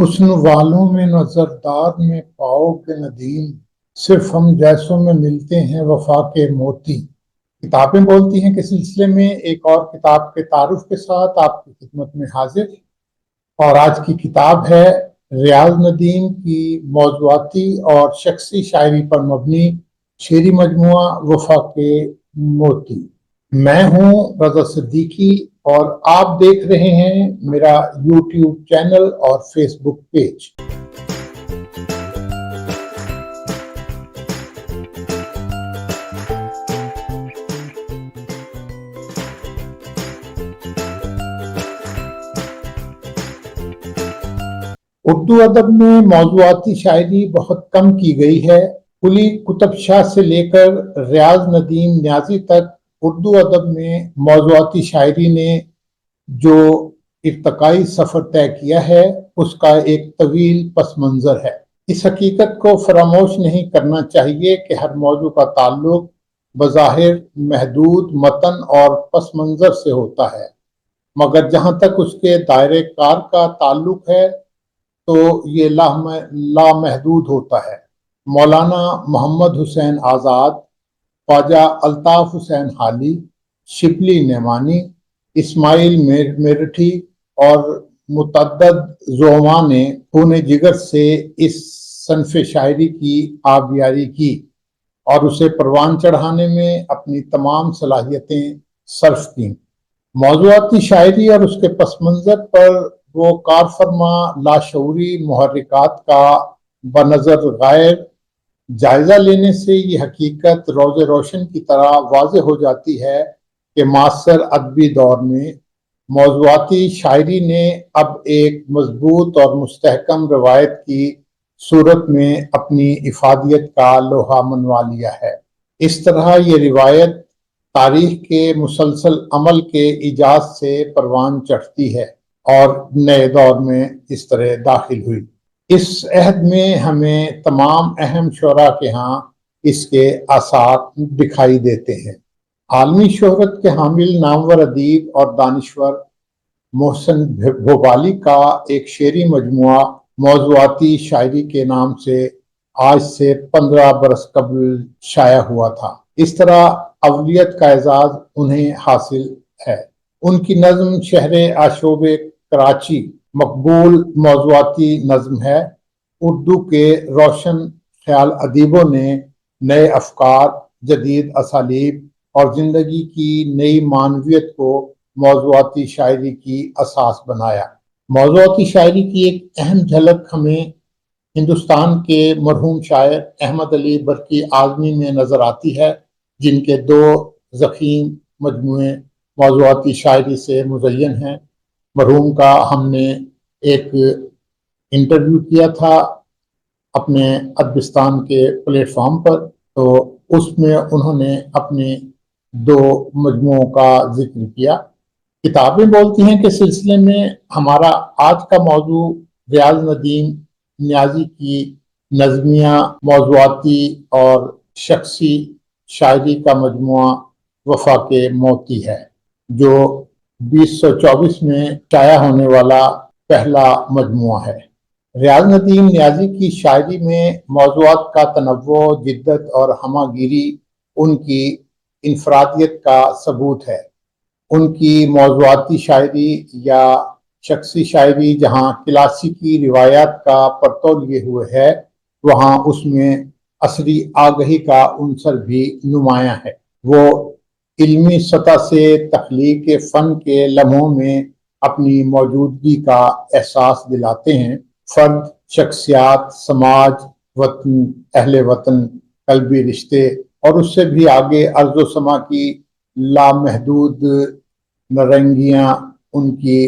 حسن والوں میں نظردار میں پاؤ کے ندیم، صرف ہم جیسوں میں ملتے ہیں وفا کے موتی۔ کتابیں بولتی ہیں کے سلسلے میں ایک اور کتاب کے تعارف کے ساتھ آپ کی خدمت میں حاضر، اور آج کی کتاب ہے ریاض ندیم کی موضوعاتی اور شخصی شاعری پر مبنی شعری مجموعہ وفا کے موتی۔ میں ہوں رضا صدیقی اور آپ دیکھ رہے ہیں میرا یوٹیوب چینل اور فیس بک پیج۔ اردو ادب میں موضوعاتی شاعری بہت کم کی گئی ہے۔ قلی قطب شاہ سے لے کر ریاض ندیم نیازی تک اردو ادب میں موضوعاتی شاعری نے جو ارتقائی سفر طے کیا ہے اس کا ایک طویل پس منظر ہے۔ اس حقیقت کو فراموش نہیں کرنا چاہیے کہ ہر موضوع کا تعلق بظاہر محدود متن اور پس منظر سے ہوتا ہے، مگر جہاں تک اس کے دائرۂ کار کا تعلق ہے تو یہ لامحدود ہوتا ہے۔ مولانا محمد حسین آزاد، خواجہ الطاف حسین حالی، شبلی نعمانی، اسماعیل میرٹھی اور متعدد زعماء نے خون جگر سے اس صنف شاعری کی آبیاری کی اور اسے پروان چڑھانے میں اپنی تمام صلاحیتیں صرف کیں۔ موضوعاتی شاعری اور اس کے پس منظر پر وہ کارفرما لاشعوری محرکات کا بنظر غیر جائزہ لینے سے یہ حقیقت روز روشن کی طرح واضح ہو جاتی ہے کہ معاصر ادبی دور میں موضوعاتی شاعری نے اب ایک مضبوط اور مستحکم روایت کی صورت میں اپنی افادیت کا لوہا منوا لیا ہے۔ اس طرح یہ روایت تاریخ کے مسلسل عمل کے ایجاز سے پروان چڑھتی ہے اور نئے دور میں اس طرح داخل ہوئی۔ اس عہد میں ہمیں تمام اہم شعراء کے ہاں اس کے آثار دکھائی دیتے ہیں۔ عالمی شہرت کے حامل نامور ادیب اور دانشور محسن بھوپالی کا ایک شعری مجموعہ موضوعاتی شاعری کے نام سے آج سے 15 برس قبل شائع ہوا تھا۔ اس طرح اولیت کا اعزاز انہیں حاصل ہے۔ ان کی نظم شہر آشوب کراچی مقبول موضوعاتی نظم ہے۔ اردو کے روشن خیال ادیبوں نے نئے افکار، جدید اسالیب اور زندگی کی نئی معنویت کو موضوعاتی شاعری کی اساس بنایا۔ موضوعاتی شاعری کی ایک اہم جھلک ہمیں ہندوستان کے مرحوم شاعر احمد علی برقی اعظمی میں نظر آتی ہے، جن کے 2 ضخیم مجموعے موضوعاتی شاعری سے مزین ہیں۔ مرحوم کا ہم نے ایک انٹرویو کیا تھا اپنے ادبستان کے پلیٹ فارم پر، تو اس میں انہوں نے اپنے 2 مجموعوں کا ذکر کیا۔ کتابیں بولتی ہیں کے سلسلے میں ہمارا آج کا موضوع ریاض ندیم نیازی کی نظمیہ موضوعاتی اور شخصی شاعری کا مجموعہ وفا کے موتی ہے، جو 2024 میں شائع ہونے والا پہلا مجموعہ ہے۔ ریاض ندیم نیازی کی شاعری میں موضوعات کا تنوع، جدت اور ہمہ گیری ان کی انفرادیت کا ثبوت ہے۔ ان کی موضوعاتی شاعری یا شخصی شاعری جہاں کلاسیکی روایات کا پرتو لیے ہوئے ہے، وہاں اس میں عصری آگہی کا عنصر بھی نمایاں ہے۔ وہ علمی سطح سے تخلیق فن کے لمحوں میں اپنی موجودگی کا احساس دلاتے ہیں۔ فرد، شخصیات، سماج، وطن، اہل وطن، قلبی رشتے اور اس سے بھی آگے ارض و سما کی لامحدود نرنگیاں ان کی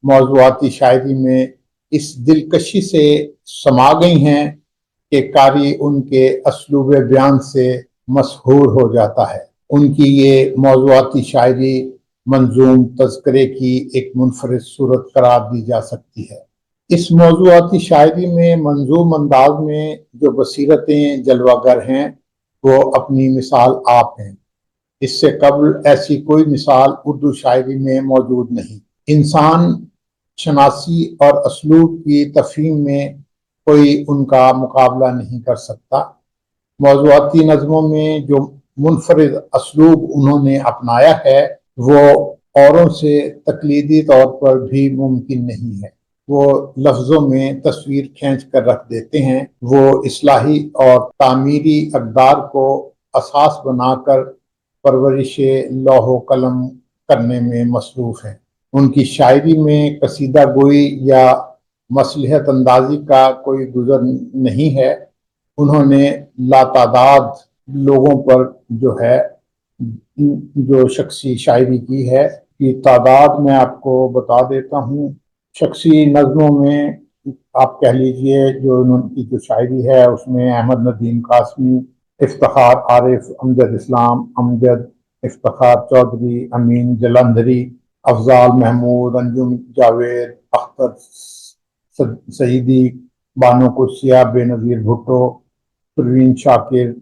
موضوعاتی شاعری میں اس دلکشی سے سما گئی ہیں کہ قاری ان کے اسلوب بیان سے مسحور ہو جاتا ہے۔ ان کی یہ موضوعاتی شاعری منظوم تذکرے کی ایک منفرد صورت قرار دی جا سکتی ہے۔ اس موضوعاتی شاعری میں منظوم انداز میں جو بصیرتیں جلوہ گر ہیں وہ اپنی مثال آپ ہیں۔ اس سے قبل ایسی کوئی مثال اردو شاعری میں موجود نہیں۔ انسان شناسی اور اسلوب کی تفہیم میں کوئی ان کا مقابلہ نہیں کر سکتا۔ موضوعاتی نظموں میں جو منفرد اسلوب انہوں نے اپنایا ہے وہ اوروں سے تقلیدی طور پر بھی ممکن نہیں ہے۔ وہ لفظوں میں تصویر کھینچ کر رکھ دیتے ہیں، وہ اصلاحی اور تعمیری اقدار کو اساس بنا کر پرورش لوح و قلم کرنے میں مصروف ہیں۔ ان کی شاعری میں قصیدہ گوئی یا مصلحت اندازی کا کوئی گزر نہیں ہے۔ انہوں نے لاتعداد لوگوں پر جو شخصی شاعری کی ہے کی تعداد میں آپ کو بتا دیتا ہوں۔ شخصی نظموں میں آپ کہہ لیجئے جو انہوں کی جو شاعری ہے اس میں احمد ندیم قاسمی، افتخار عارف، امجد اسلام، امجد، افتخار چودھری، امین جلندھری، افضال محمود، انجم جاوید، اختر سعیدی، بانو قدسیہ، بے نظیر بھٹو، پروین شاکر،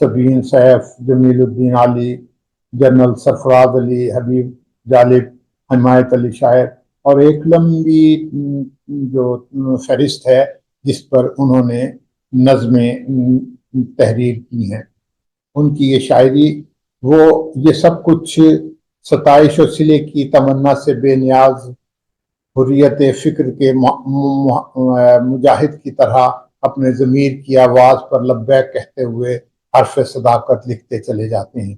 سبین سیف، جمیل الدین علی، جنرل سرفراز علی، حبیب جالب، حمایت علی شاعر، اور ایک لمبی جو فہرست ہے جس پر انہوں نے نظمیں تحریر کی ہیں۔ ان کی یہ شاعری یہ سب کچھ ستائش و صلے کی تمنا سے بے نیاز حریت فکر کے مجاہد کی طرح اپنے ضمیر کی آواز پر لبیک کہتے ہوئے حرف صداقت لکھتے چلے جاتے ہیں۔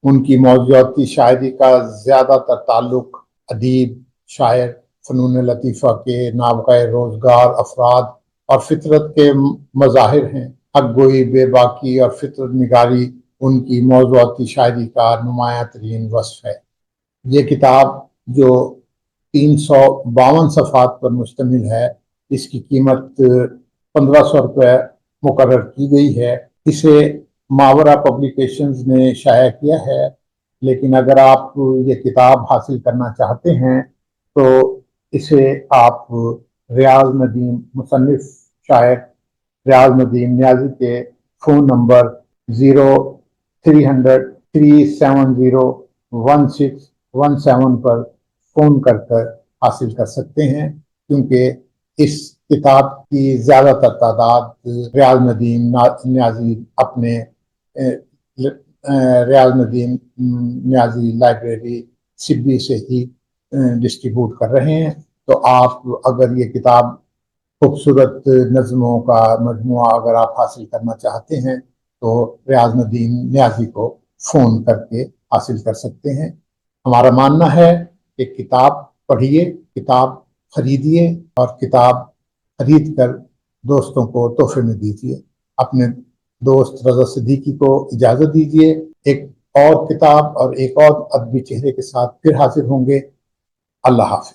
ان کی موضوعاتی شاعری کا زیادہ تر تعلق ادیب، شاعر، فنون لطیفہ کے نابغہ روزگار افراد اور فطرت کے مظاہر ہیں۔ حق گوئی، بے باکی اور فطرت نگاری ان کی موضوعاتی شاعری کا نمایاں ترین وصف ہے۔ یہ کتاب جو 352 صفحات پر مشتمل ہے، اس کی قیمت 1500 روپے مقرر کی گئی ہے۔ اسے ماورا پبلیکیشنز نے شائع کیا ہے، لیکن اگر آپ یہ کتاب حاصل کرنا چاہتے ہیں تو اسے آپ ریاض ندیم، مصنف شاعر ریاض ندیم نیازی کے فون نمبر 0300-370-1617 پر فون کر حاصل کر سکتے ہیں، کیونکہ اس کتاب کی زیادہ تر تعداد ریاض ندیم نیازی اپنے ریاض ندیم نیازی لائبریری سبی سے ہی ڈسٹریبیوٹ کر رہے ہیں۔ تو آپ اگر یہ کتاب خوبصورت نظموں کا مجموعہ اگر آپ حاصل کرنا چاہتے ہیں تو ریاض ندیم نیازی کو فون کر کے حاصل کر سکتے ہیں۔ ہمارا ماننا ہے کہ کتاب پڑھیے، کتاب خریدیے اور کتاب خرید کر دوستوں کو تحفے میں دیجیے۔ اپنے دوست رضا صدیقی کو اجازت دیجیے۔ ایک اور کتاب اور ایک اور ادبی چہرے کے ساتھ پھر حاضر ہوں گے۔ اللہ حافظ۔